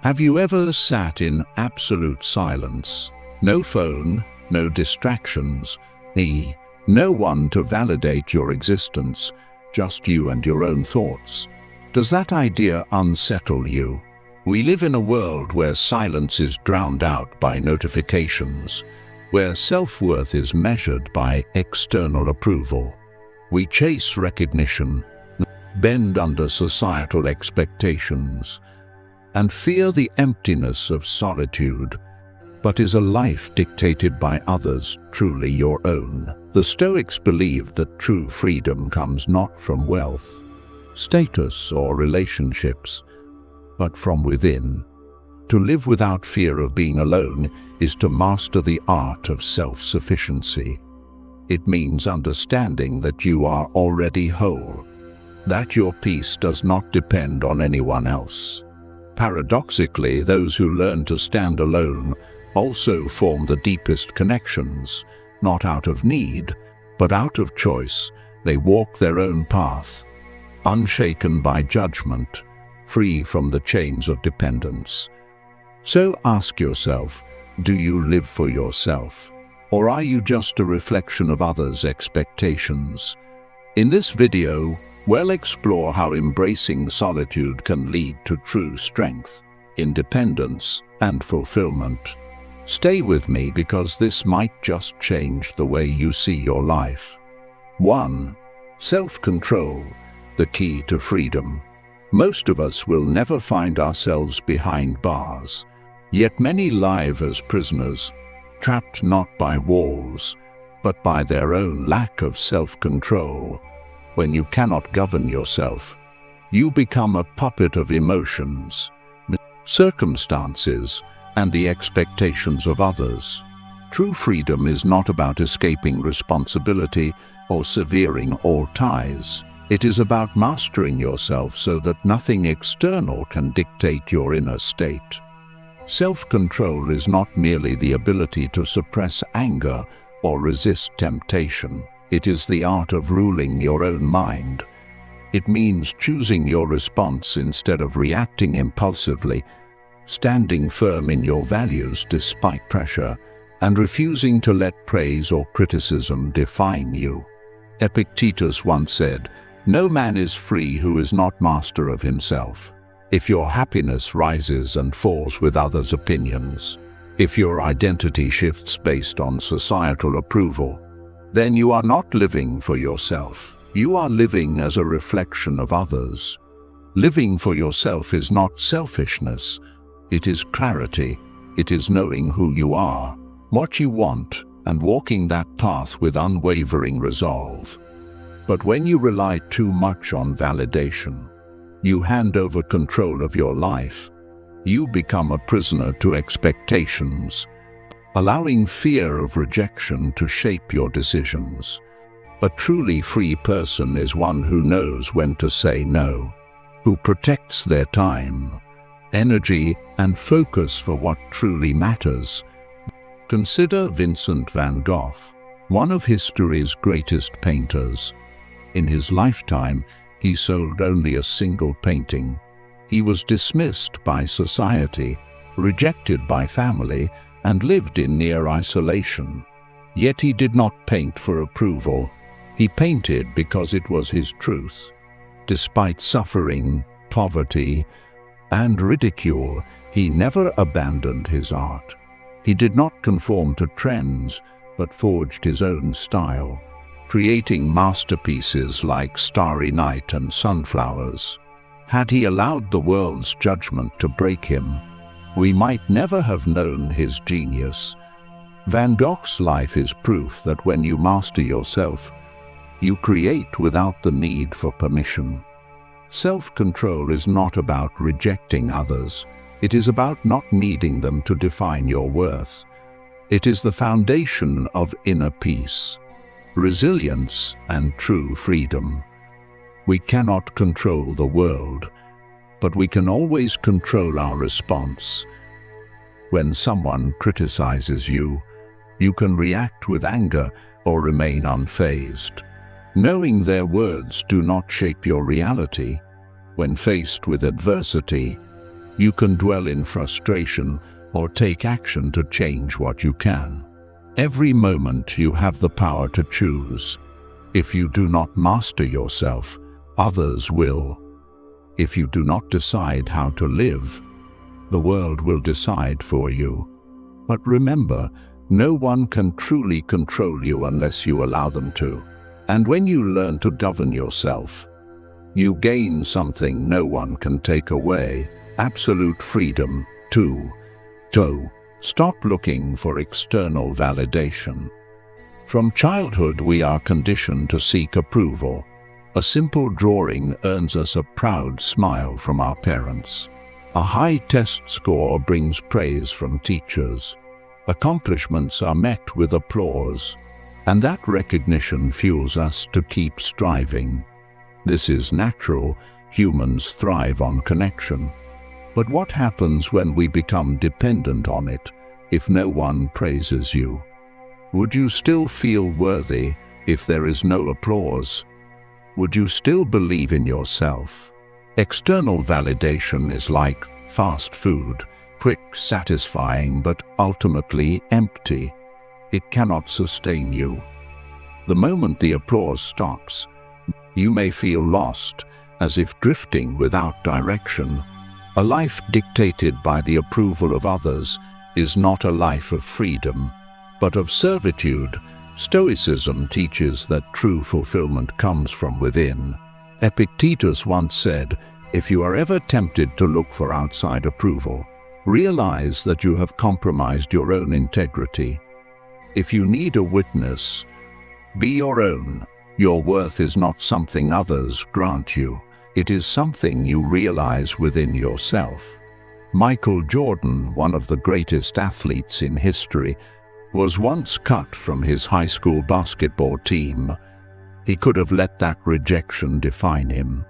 Have you ever sat in absolute silence? No phone, no distractions, no one to validate your existence, just you and your own thoughts. Does that idea unsettle you? We live in a world where silence is drowned out by notifications, where self-worth is measured by external approval. We chase recognition, bend under societal expectations, and fear the emptiness of solitude. But is a life dictated by others truly your own? The Stoics believed that true freedom comes not from wealth, status, or relationships, but from within. To live without fear of being alone is to master the art of self-sufficiency. It means understanding that you are already whole, that your peace does not depend on anyone else. Paradoxically, those who learn to stand alone also form the deepest connections, not out of need, but out of choice. They walk their own path, unshaken by judgment, free from the chains of dependence. So ask yourself, do you live for yourself? Or are you just a reflection of others' expectations? In this video, we'll explore how embracing solitude can lead to true strength, independence, and fulfillment. Stay with me because this might just change the way you see your life. 1. Self-control, the key to freedom. Most of us will never find ourselves behind bars, yet many live as prisoners, trapped not by walls, but by their own lack of self-control. When you cannot govern yourself, you become a puppet of emotions, circumstances, and the expectations of others. True freedom is not about escaping responsibility or severing all ties. It is about mastering yourself so that nothing external can dictate your inner state. Self-control is not merely the ability to suppress anger or resist temptation. It is the art of ruling your own mind. It means choosing your response instead of reacting impulsively, standing firm in your values despite pressure, and refusing to let praise or criticism define you. Epictetus once said, "No man is free who is not master of himself." If your happiness rises and falls with others' opinions, if your identity shifts based on societal approval, then you are not living for yourself. You are living as a reflection of others. Living for yourself is not selfishness. It is clarity. It is knowing who you are, what you want, and walking that path with unwavering resolve. But when you rely too much on validation, you hand over control of your life. You become a prisoner to expectations, allowing fear of rejection to shape your decisions. A truly free person is one who knows when to say no, who protects their time, energy, and focus for what truly matters. Consider Vincent van Gogh, one of history's greatest painters. In his lifetime, he sold only a single painting. He was dismissed by society, rejected by family, and lived in near isolation. Yet he did not paint for approval. He painted because it was his truth. Despite suffering, poverty, and ridicule, he never abandoned his art. He did not conform to trends, but forged his own style, creating masterpieces like Starry Night and Sunflowers. Had he allowed the world's judgment to break him, we might never have known his genius. Van Gogh's life is proof that when you master yourself, you create without the need for permission. Self-control is not about rejecting others. It is about not needing them to define your worth. It is the foundation of inner peace, resilience, and true freedom. We cannot control the world, but we can always control our response. When someone criticizes you, you can react with anger or remain unfazed. Knowing their words do not shape your reality. When faced with adversity, You can dwell in frustration or take action to change what you can. Every moment you have the power to choose. If you do not master yourself, others will. If you do not decide how to live, the world will decide for you. But remember, no one can truly control you unless you allow them to. And when you learn to govern yourself, you gain something no one can take away: absolute freedom. 2. Stop looking for external validation. From childhood, we are conditioned to seek approval. A simple drawing earns us a proud smile from our parents. A high test score brings praise from teachers. Accomplishments are met with applause, and that recognition fuels us to keep striving. This is natural. Humans thrive on connection. But what happens when we become dependent on it? If no one praises you, would you still feel worthy if there is no applause? Would you still believe in yourself? External validation is like fast food, quick, satisfying, but ultimately empty. It cannot sustain you. The moment the applause stops, you may feel lost, as if drifting without direction. A life dictated by the approval of others is not a life of freedom, but of servitude. Stoicism teaches that true fulfillment comes from within. Epictetus once said, "If you are ever tempted to look for outside approval, realize that you have compromised your own integrity. If you need a witness, be your own. Your worth is not something others grant you. It is something you realize within yourself." Michael Jordan, one of the greatest athletes in history, was once cut from his high school basketball team. He could have let that rejection define him,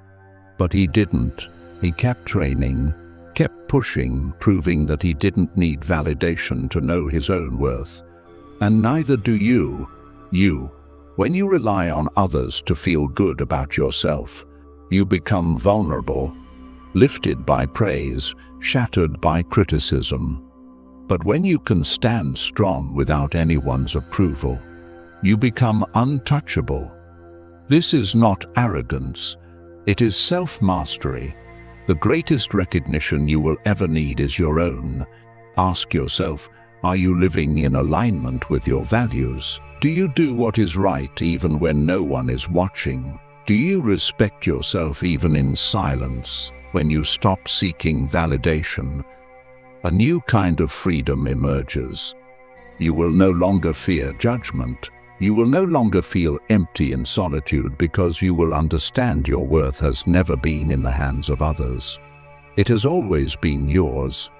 but he didn't. He kept training, kept pushing, proving that he didn't need validation to know his own worth. And neither do you. When you rely on others to feel good about yourself, you become vulnerable, lifted by praise, shattered by criticism. But when you can stand strong without anyone's approval, you become untouchable. This is not arrogance, it is self-mastery. The greatest recognition you will ever need is your own. Ask yourself, are you living in alignment with your values? Do you do what is right even when no one is watching? Do you respect yourself even in silence? When you stop seeking validation, a new kind of freedom emerges. You will no longer fear judgment. You will no longer feel empty in solitude because you will understand your worth has never been in the hands of others. It has always been yours.